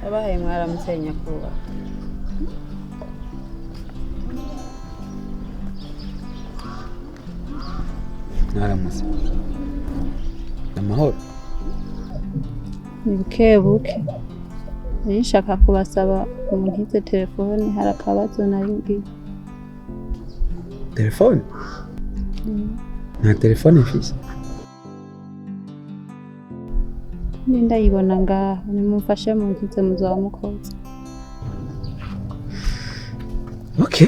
Abahaye mwaramutse kuba. Mwaramutse. Amahoro. Nibikebuke. Nishaka kubasaba umuntize telefone hari akabazo nari. Telefone? Nta telefone mfise. Ndayibona ngaho nimumfashe muntize muzaba mukoze. Okay.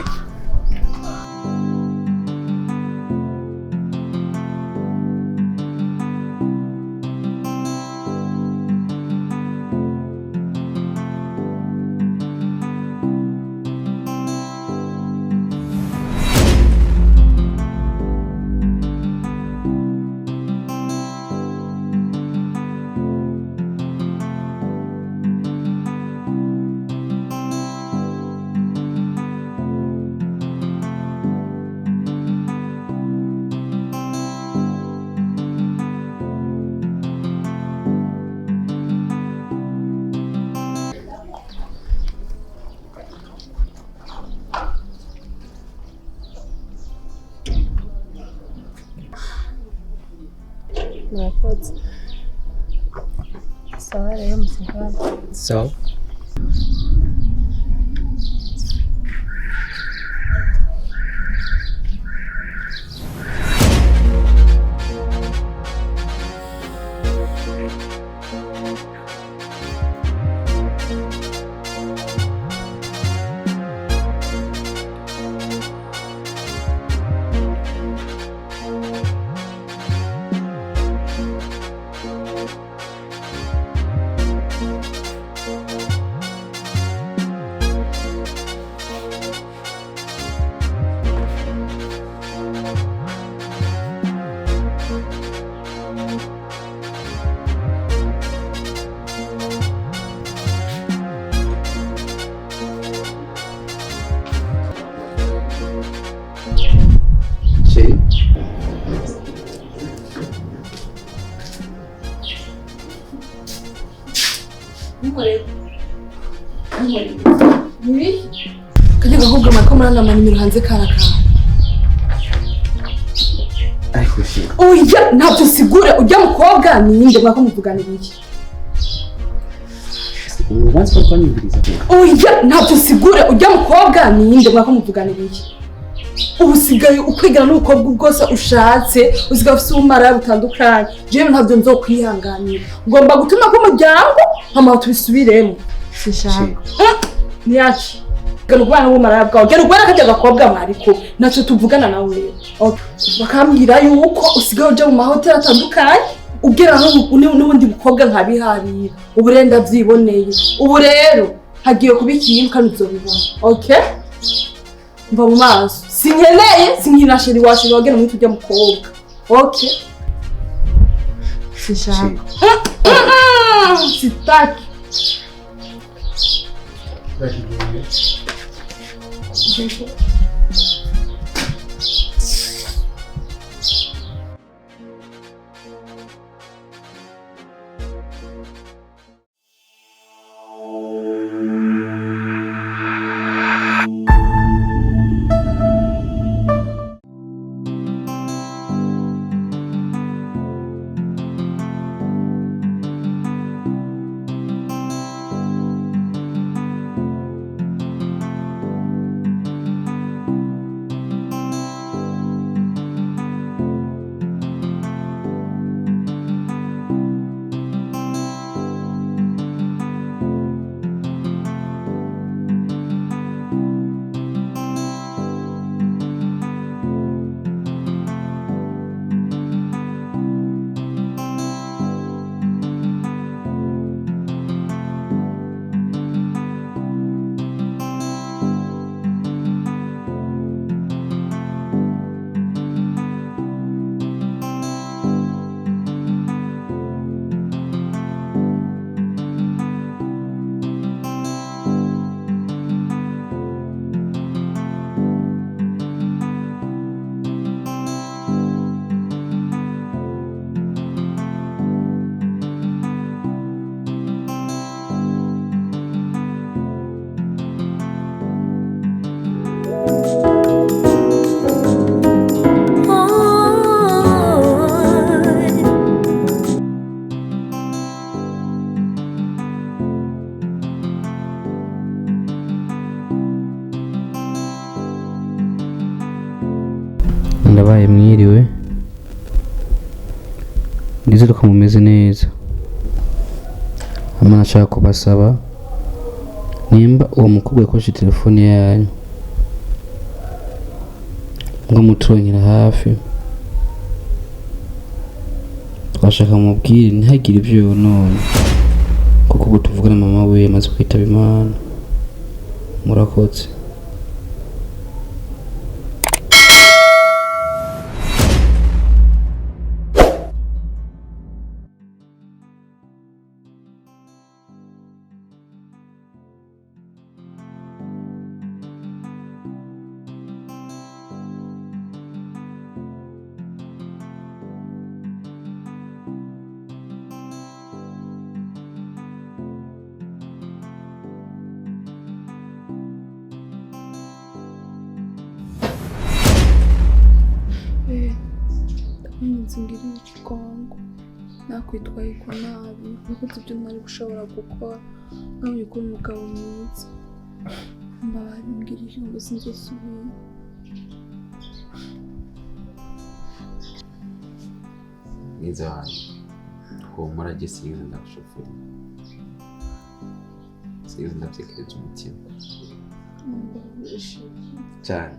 Murakoze. Sawa rero musivana. Sawa. Kajya gahubwa mariko murandama nimero hanze karakara. Ariko shi. Oya ntabyo sigure ujya mukobwa ninde mwako muvugana ibiki. Ubanza ko nyibiriza. Oya ntabyo sigure ujya mukobwa ninde mwako muvugana ibiki. Ubusigaye ukwigana n'ubukobwa bwose ushatse usigaye ufite ubumara butandukanye. Jewe ntabyo nzokwihanganira. Ngomba gutuma ko umuryango hama tubisubiremo. Sishaka. Niyachi. Gano kubana n'ubumara bwawe. Gano kubana kajya gakobwa mwariko. Naco tuvugana nawe. Okay. Bakambwira yuko usigaye uje mu mahoteli atandukanye. Ubwira n'ubundi bukobwa nkabiharira. Uburenda vyiboneye. Ubu rero hagiye kubikintu kandi uzobibona. Okay? Mva mu maso. Sinkeneye sinkinashiri washiri wagena mwita ujya mukobwa. Okay? Sishaka. Sitaki. Thank you. ndabaye mwiriwe ndizera ko mumeze neza hama nashaka kubasaba nimba uwo mukobwa yakoresheje telefone yanyu ngo muturongera hafi twashaka mubwire ntihagire ibyo yonona kuko ubu tuvugana mama we yamaze kwitaba Imana murakoze nzingiri ikigongo nakwitwaye ko nabi nakoze ibyo ntari gushobora gukora nkawe ko umugabo mwiza mbabwirije ngo sinzosubira mwiza wanjye humura jye sinzi ndagushoferi sinzi ndabyekereza umutima cyane